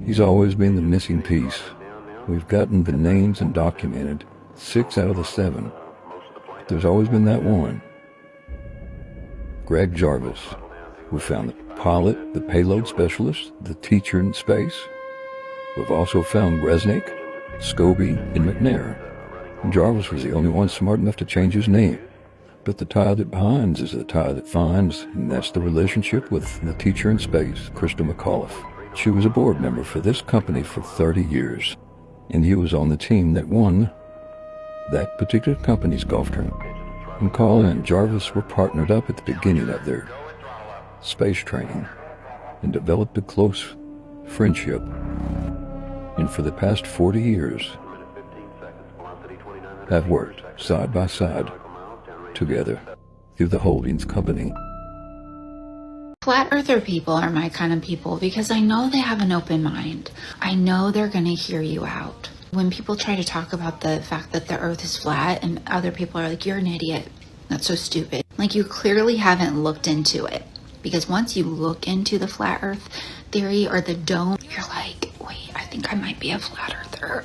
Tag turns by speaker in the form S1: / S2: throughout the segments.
S1: He's always been the missing piece. We've gotten the names and documented 6 out of the 7. There's always been that one. Greg Jarvis. We found the pilot, the payload specialist, the teacher in space. We've also found Resnick, Scobie, and McNair. Jarvis was the only one smart enough to change his name. But the tie that binds is the tie that finds, and that's the relationship with the teacher in space, Crystal McAuliffe. She was a board member for this company for 30 years, and he was on the team that won that particular company's golf tournament. McCall and Jarvis were partnered up at the beginning of their space training and developed a close friendship. And for the past 40 years, have worked side by side together through the holdings company.
S2: Flat earther people are my kind of people because I know they have an open mind. I know they're going to hear you out. When people try to talk about the fact that the earth is flat and other people are like, you're an idiot, that's so stupid. Like, you clearly haven't looked into it. Because once you look into the flat earth theory or the dome, you're like, wait, I think I might be a flat earther.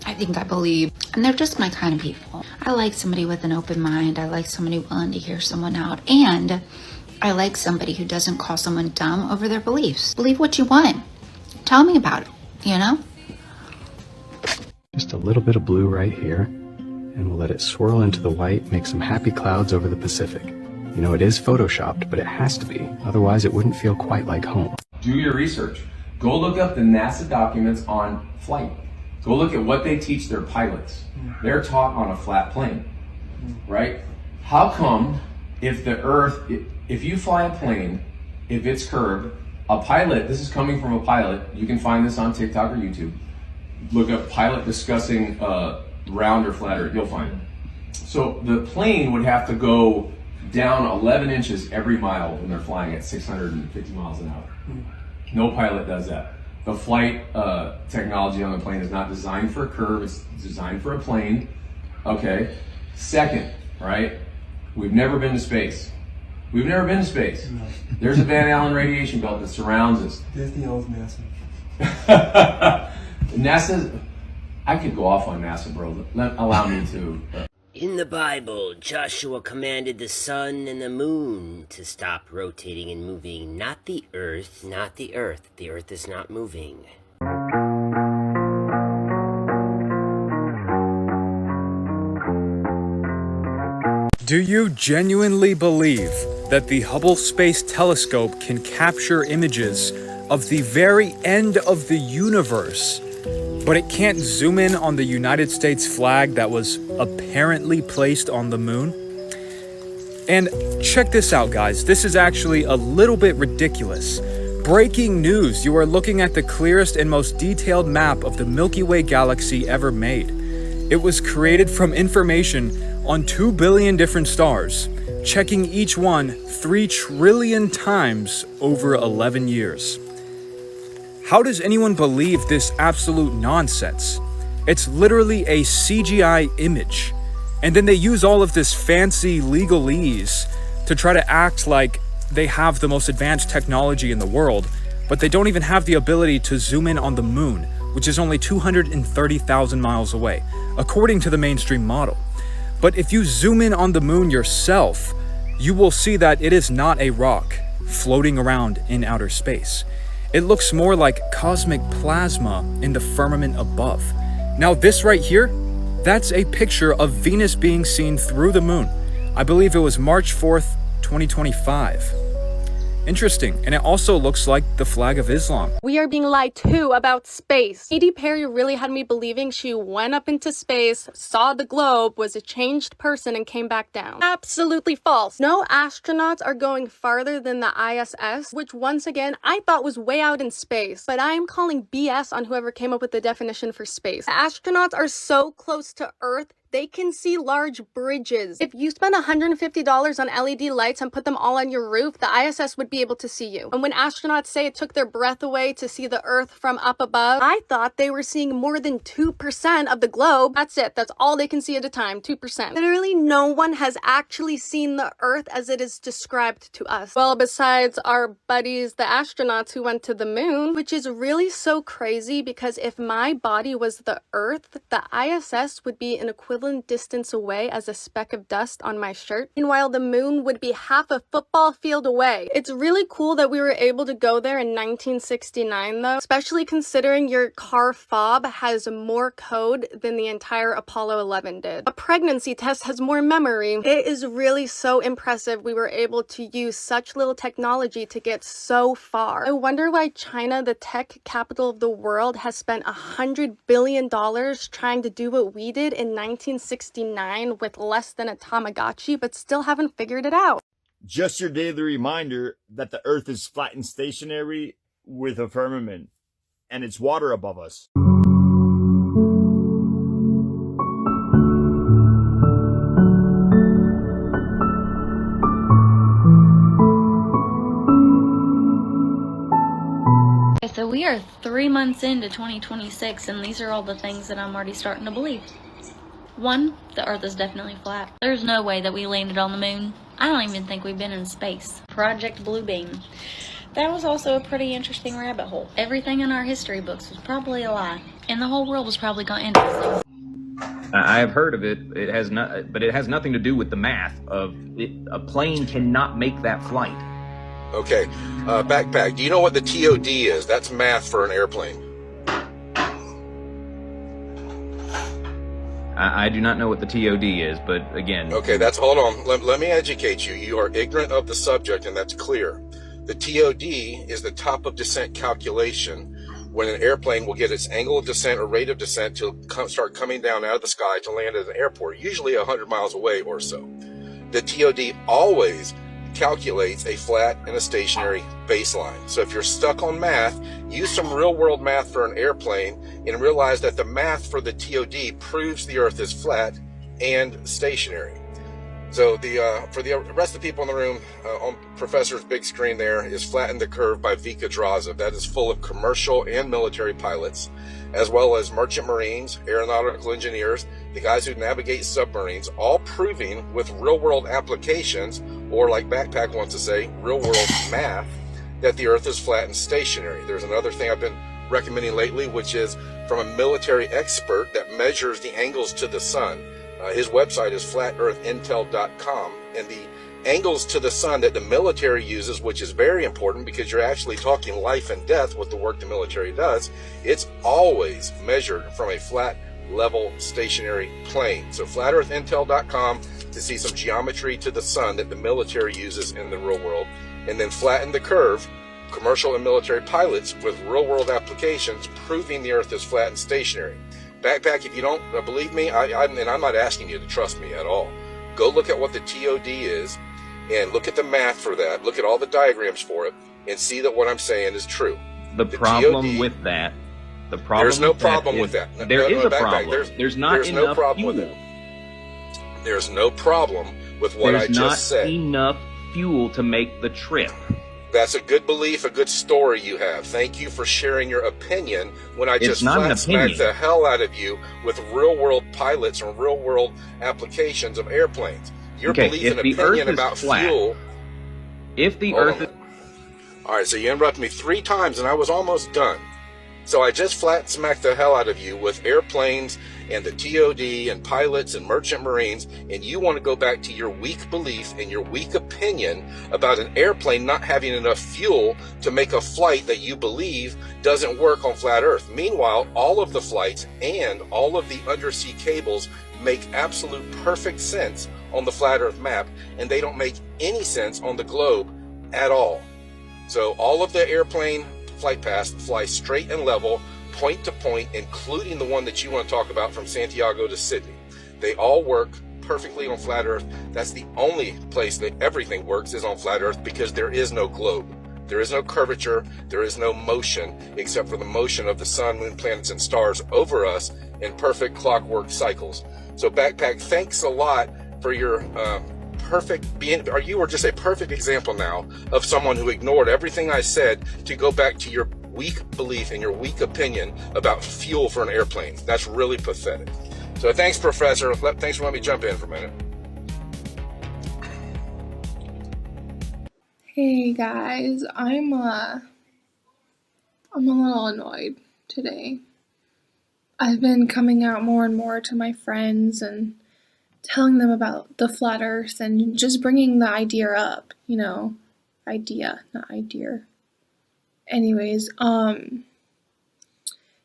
S2: I think I believe. And they're just my kind of people. I like somebody with an open mind. I like somebody willing to hear someone out. And I like somebody who doesn't call someone dumb over their beliefs. Believe what you want. Tell me about it, you know?
S3: Just a little bit of blue right here, and we'll let it swirl into the white, make some happy clouds over the Pacific. You know, it is photoshopped, but it has to be. Otherwise, it wouldn't feel quite like home.
S4: Do your research. Go look up the NASA documents on flight. Go look at what they teach their pilots. They're taught on a flat plane, right? How come if the Earth, if you fly a plane, if it's curved, a pilot, this is coming from a pilot, you can find this on TikTok or YouTube. Look up pilot discussing round or flat Earth, you'll find it. So the plane would have to go down 11 inches every mile when they're flying at 650 miles an hour. No pilot does that. The flight technology on the plane is not designed for a curve, it's designed for a plane. Okay. Second, right? We've never been to space. We've never been to space. No. There's a Van Allen radiation belt that surrounds us.
S5: Disney owns NASA.
S4: NASA, I could go off on NASA, bro. Allow me to.
S6: In the Bible, Joshua commanded the sun and the moon to stop rotating and moving, not the earth, not the earth. The earth is not moving.
S7: Do you genuinely believe that the Hubble Space Telescope can capture images of the very end of the universe, but it can't zoom in on the United States flag that was apparently placed on the moon? And check this out, guys. This is actually a little bit ridiculous. Breaking news, you are looking at the clearest and most detailed map of the Milky Way galaxy ever made. It was created from information on 2 billion different stars, checking each one 3 trillion times over 11 years. How does anyone believe this absolute nonsense? It's literally a CGI image. And then they use all of this fancy legalese to try to act like they have the most advanced technology in the world, but they don't even have the ability to zoom in on the moon, which is only 230,000 miles away, according to the mainstream model. But if you zoom in on the moon yourself, you will see that it is not a rock floating around in outer space. It looks more like cosmic plasma in the firmament above. Now this right here, that's a picture of Venus being seen through the moon. I believe it was March 4th, 2025. Interesting, and it also looks like the flag of Islam.
S8: We are being lied to about space. Katy Perry really had me believing she went up into space, saw the globe, was a changed person, and came back down. Absolutely false. No astronauts are going farther than the ISS, which once again, I thought was way out in space. But I am calling BS on whoever came up with the definition for space. The astronauts are so close to Earth, they can see large bridges. If you spend $150 on LED lights and put them all on your roof, the ISS would be able to see you. And when astronauts say it took their breath away to see the Earth from up above, I thought they were seeing more than 2% of the globe. That's it. That's all they can see at a time, 2%. Literally no one has actually seen the Earth as it is described to us. Well, besides our buddies, the astronauts who went to the moon, which is really so crazy because if my body was the Earth, the ISS would be an equivalent distance away as a speck of dust on my shirt. Meanwhile, the moon would be half a football field away. It's really cool that we were able to go there in 1969 though, especially considering your car fob has more code than the entire Apollo 11 did. A pregnancy test has more memory. It is really so impressive we were able to use such little technology to get so far. I wonder why China, the tech capital of the world, has spent $100 billion trying to do what we did in 1969 with less than a Tamagotchi, but still haven't figured it out.
S5: Just your daily reminder that the Earth is flat and stationary with a firmament, and it's water above us.
S9: So we are 3 months into 2026, and these are all the things that I'm already starting to believe. 1, the Earth is definitely flat. There's no way that we landed on the moon. I don't even think we've been in space. Project Blue Beam. That was also a pretty interesting rabbit hole. Everything in our history books was probably a lie, and the whole world was probably going to end us.
S10: I have heard of it. It has not, but it has nothing to do with the math of it. A plane cannot make that flight.
S11: Okay, backpack, do you know what the TOD is? That's math for an airplane.
S10: I do not know what the TOD is, but again...
S11: Okay, hold on. Let me educate you. You are ignorant of the subject, and that's clear. The TOD is the top of descent calculation when an airplane will get its angle of descent or rate of descent to start coming down out of the sky to land at an airport, usually 100 miles away or so. The TOD always calculates a flat and a stationary baseline. So if you're stuck on math, use some real world math for an airplane and realize that the math for the TOD proves the Earth is flat and stationary. So for the rest of the people in the room, on Professor's big screen there is Flatten the Curve by Vika Draza. That is full of commercial and military pilots, as well as merchant marines, aeronautical engineers, the guys who navigate submarines, all proving with real-world applications, or like Backpack wants to say, real-world math, that the Earth is flat and stationary. There's another thing I've been recommending lately, which is from a military expert that measures the angles to the sun. His website is flatearthintel.com, and the angles to the sun that the military uses, which is very important because you're actually talking life and death with the work the military does, it's always measured from a flat, level, stationary plane. So flatearthintel.com to see some geometry to the sun that the military uses in the real world, and then Flatten the Curve, commercial and military pilots with real-world applications proving the Earth is flat and stationary. Backpack, if you don't believe me, and I'm not asking you to trust me at all, go look at what the TOD is and look at the math for that, look at all the diagrams for it, and see that what I'm saying is true.
S10: The problem TOD, with that,
S11: there's no problem with that.
S10: There is a problem. There's not enough fuel.
S11: There's no problem with what I just said.
S10: There's not enough fuel to make the trip.
S11: That's a good belief, a good story you have. Thank you for sharing your opinion when I just flat smacked the hell out of you with real-world pilots and real-world applications of airplanes. Your belief and opinion about fuel...
S10: If the Earth is...
S11: All right, so you interrupted me 3 times, and I was almost done. So I just flat smacked the hell out of you with airplanes and the TOD and pilots and merchant marines, and you want to go back to your weak belief and your weak opinion about an airplane not having enough fuel to make a flight that you believe doesn't work on flat Earth. Meanwhile, all of the flights and all of the undersea cables make absolute perfect sense on the flat Earth map, and they don't make any sense on the globe at all. So all of the airplane flight paths fly straight and level, point to point, including the one that you want to talk about from Santiago to Sydney. They all work perfectly on flat Earth. That's the only place that everything works is on flat Earth, because there is no globe. There is no curvature. There is no motion except for the motion of the sun, moon, planets, and stars over us in perfect clockwork cycles. So Backpack, thanks a lot for your you were just a perfect example now of someone who ignored everything I said to go back to your weak belief and your weak opinion about fuel for an airplane. That's really pathetic. So thanks, Professor. Thanks for letting me jump in for a minute.
S12: Hey guys, I'm a little annoyed today. I've been coming out more and more to my friends and telling them about the flat earth and just bringing the idea up, idea, not idea. Anyways, bringing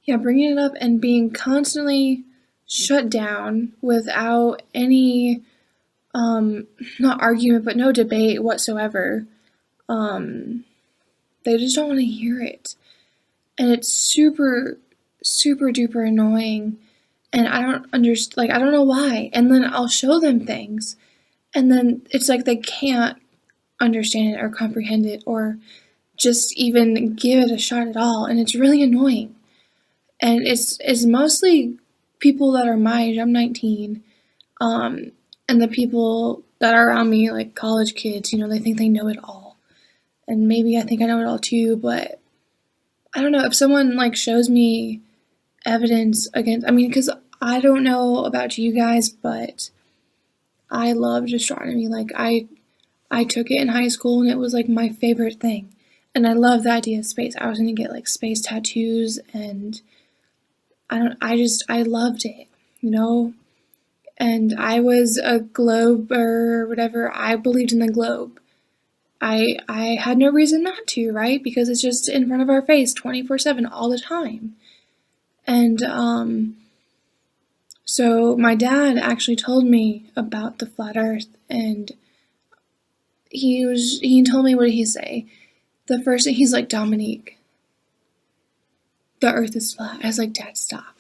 S12: it up and being constantly shut down without any, not argument, but no debate whatsoever. They just don't want to hear it. And it's super, super duper annoying. And I don't understand, I don't know why. And then I'll show them things. And then it's like they can't understand it or comprehend it or just even give it a shot at all. And it's really annoying. And it's mostly people that are my age. I'm 19. And the people that are around me, like college kids, they think they know it all. And maybe I think I know it all too, but I don't know. If someone shows me evidence against, because I don't know about you guys, but I loved astronomy. I took it in high school and it was my favorite thing. And I love the idea of space. I was gonna get space tattoos and I loved it, And I was a globe or whatever. I believed in the globe. I had no reason not to, right? Because it's just in front of our face 24/7 all the time. And so my dad actually told me about the flat earth, and he told me, what did he say? The first thing, he's like, Dominique, the earth is flat. I was like, Dad, stop.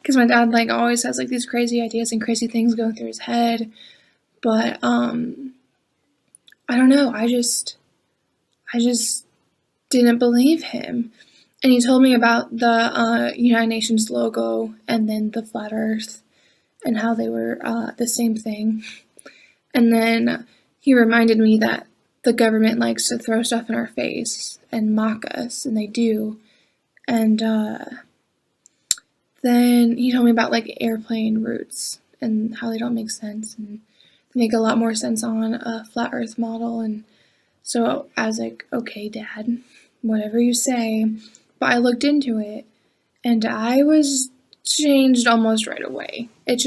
S12: Because my dad always has these crazy ideas and crazy things going through his head. But I don't know, I just didn't believe him. And he told me about the United Nations logo and then the flat earth and how they were the same thing. And then he reminded me that the government likes to throw stuff in our face and mock us, and they do. And then he told me about airplane routes and how they don't make sense and make a lot more sense on a flat earth model. And so I was like, okay, Dad, whatever you say. But I looked into it and I was changed almost right away. It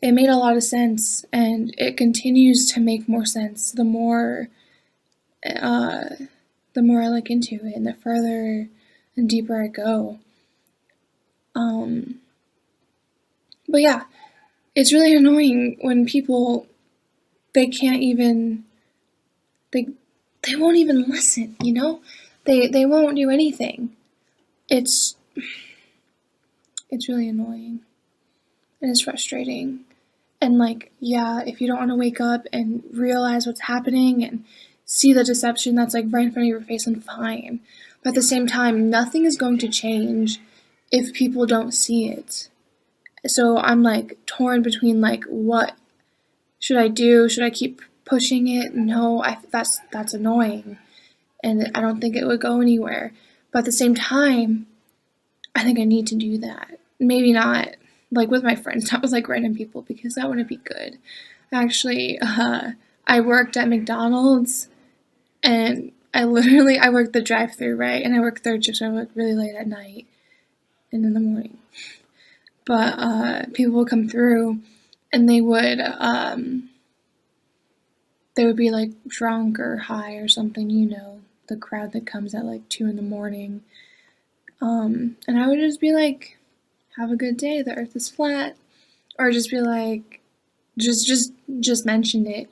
S12: made a lot of sense, and it continues to make more sense the more I look into it and the further and deeper I go. But yeah, it's really annoying when people, they can't even, they won't even listen, They won't do anything. It's really annoying. And it's frustrating. And if you don't want to wake up and realize what's happening and see the deception that's right in front of your face, and fine. But at the same time, nothing is going to change if people don't see it. So I'm torn between what should I do? Should I keep pushing it? No, that's annoying. And I don't think it would go anywhere. But at the same time, I think I need to do that. Maybe not with my friends, not with random people, because that wouldn't be good. Actually, I worked at McDonald's, and I worked the drive-thru, right? And I worked third shift, so I worked really late at night and in the morning. But people would come through, and they would be drunk or high or something, the crowd that comes at 2 a.m. And I would just be have a good day, the earth is flat. Or just be just mention it,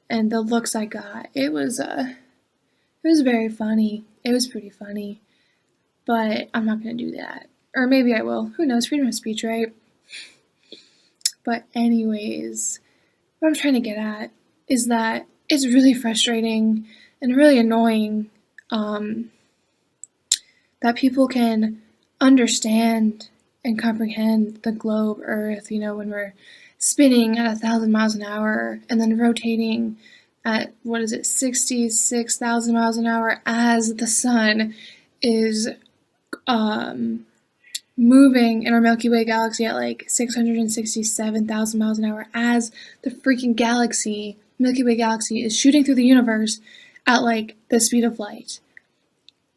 S12: And the looks I got, it was very funny. It was pretty funny. But I'm not gonna do that. Or maybe I will. Who knows? Freedom of speech, right? But anyways, what I'm trying to get at is that it's really frustrating and really annoying that people can understand and comprehend the globe, Earth, when we're spinning at 1,000 miles an hour and then rotating at, 66,000 miles an hour as the sun is moving in our Milky Way galaxy at like 667,000 miles an hour as the freaking Milky Way galaxy is shooting through the universe at like the speed of light.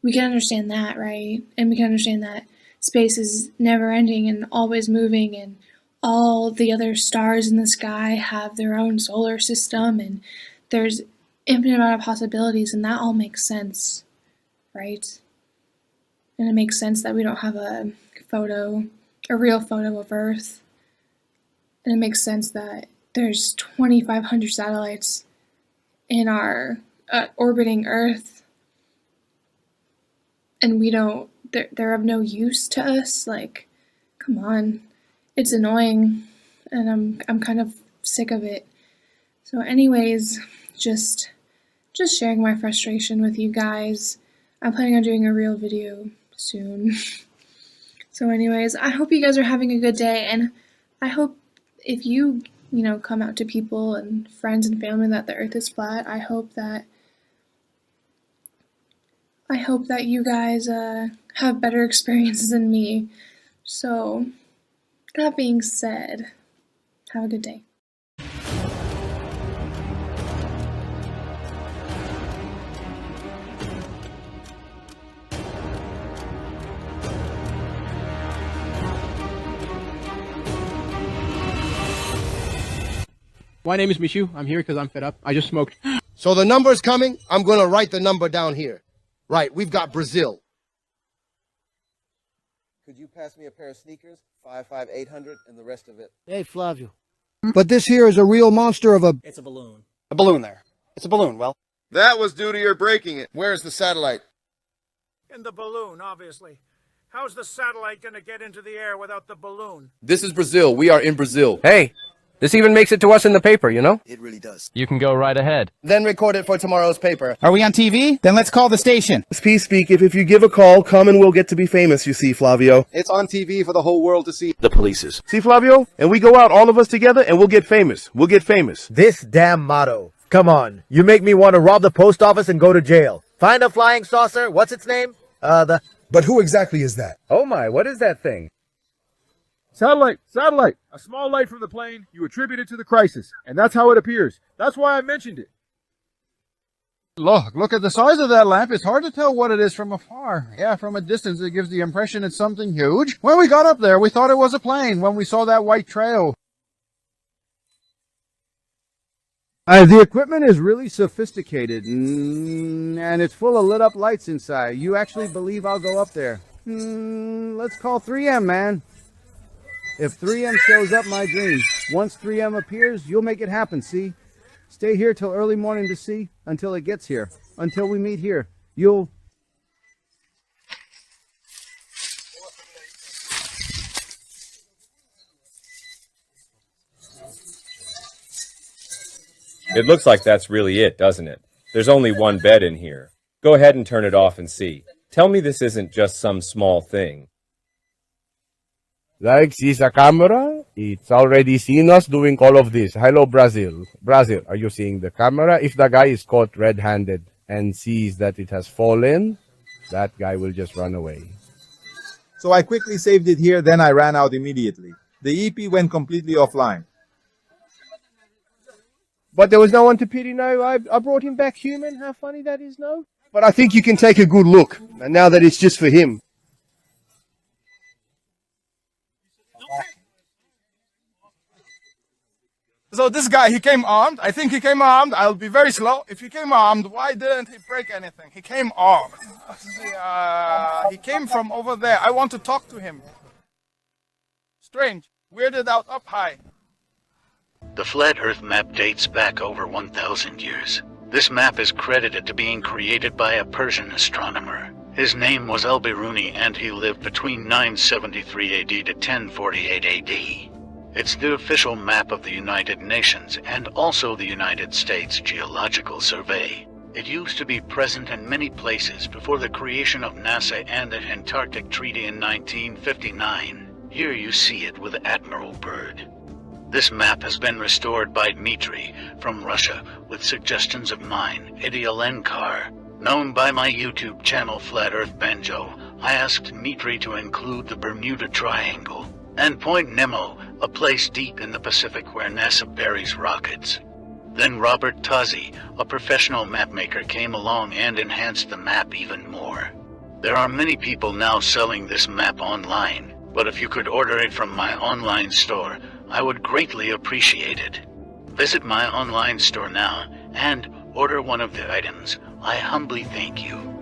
S12: We can understand that, right? And we can understand that space is never ending and always moving, and all the other stars in the sky have their own solar system, and there's infinite amount of possibilities, and that all makes sense, right? And it makes sense that we don't have a real photo of Earth. And it makes sense that there's 2,500 satellites in our orbiting Earth, and they're of no use to us. Like, come on, it's annoying, and I'm kind of sick of it. So, anyways, just sharing my frustration with you guys. I'm planning on doing a real video soon. So anyways, I hope you guys are having a good day, and I hope if you come out to people and friends and family that the earth is flat, I hope that you guys have better experiences than me. So that being said, have a good day.
S13: My name is Mishu. I'm here because I'm fed up. I just smoked.
S14: So the number's coming. I'm going to write the number down here. Right, we've got Brazil.
S15: Could you pass me a pair of sneakers? 55800 and the rest of it.
S16: Hey, Flavio.
S14: But this here is a real monster of a...
S16: It's a balloon.
S14: A balloon there. It's a balloon, well.
S15: That was due to your breaking it. Where's the satellite?
S17: In the balloon, obviously. How's the satellite going to get into the air without the balloon?
S18: This is Brazil. We are in Brazil.
S19: Hey, this even makes it to us in the paper, you know?
S15: It really does.
S19: You can go right ahead.
S14: Then record it for tomorrow's paper.
S20: Are we on TV? Then let's call the station.
S21: Peace speak. If you give a call, come and we'll get to be famous, you see, Flavio.
S15: It's on TV for the whole world to see.
S21: The polices. See, Flavio? And we go out, all of us together, and we'll get famous. We'll get famous.
S22: This damn motto. Come on. You make me want to rob the post office and go to jail. Find a flying saucer. What's its name?
S14: But who exactly is that?
S22: Oh my, what is that thing?
S23: Satellite! A small light from the plane, you attribute it to the crisis, and that's how it appears. That's why I mentioned it.
S20: Look at the size of that lamp. It's hard to tell what it is from afar. Yeah, from a distance it gives the impression it's something huge. When we got up there, we thought it was a plane when we saw that white trail.
S21: The equipment is really sophisticated, and it's full of lit up lights inside. You actually believe I'll go up there? Let's call 3M, man. If 3M shows up, my dream. Once 3M appears, you'll make it happen, see? Stay here till early morning to see, until it gets here. Until we meet here. You'll...
S24: It looks like that's really it, doesn't it? There's only one bed in here. Go ahead and turn it off and see. Tell me this isn't just some small thing.
S21: Like, sees a camera? It's already seen us doing all of this. Hello, Brazil. Brazil, are you seeing the camera? If the guy is caught red-handed and sees that it has fallen, that guy will just run away.
S25: So I quickly saved it here, then I ran out immediately. The EP went completely offline.
S21: But there was no one to pity, no? I brought him back human. How funny that is, no?
S14: But I think you can take a good look, and now that it's just for him.
S25: So this guy, he came armed. I think he came armed. I'll be very slow. If he came armed, why didn't he break anything? He came armed. He came from over there. I want to talk to him. Strange. Weirded out up high.
S26: The flat Earth map dates back over 1,000 years. This map is credited to being created by a Persian astronomer. His name was Al-Biruni, and he lived between 973 AD to 1048 AD. It's the official map of the United Nations and also the United States Geological Survey. It used to be present in many places before the creation of NASA and the Antarctic Treaty in 1959. Here you see it with Admiral Byrd. This map has been restored by Dmitry from Russia with suggestions of mine, Eddie Alenkar. Known by my YouTube channel Flat Earth Banjo, I asked Dmitry to include the Bermuda Triangle and Point Nemo, a place deep in the Pacific where NASA buries rockets. Then Robert Tozzi, a professional mapmaker, came along and enhanced the map even more. There are many people now selling this map online, but if you could order it from my online store, I would greatly appreciate it. Visit my online store now and order one of the items. I humbly thank you.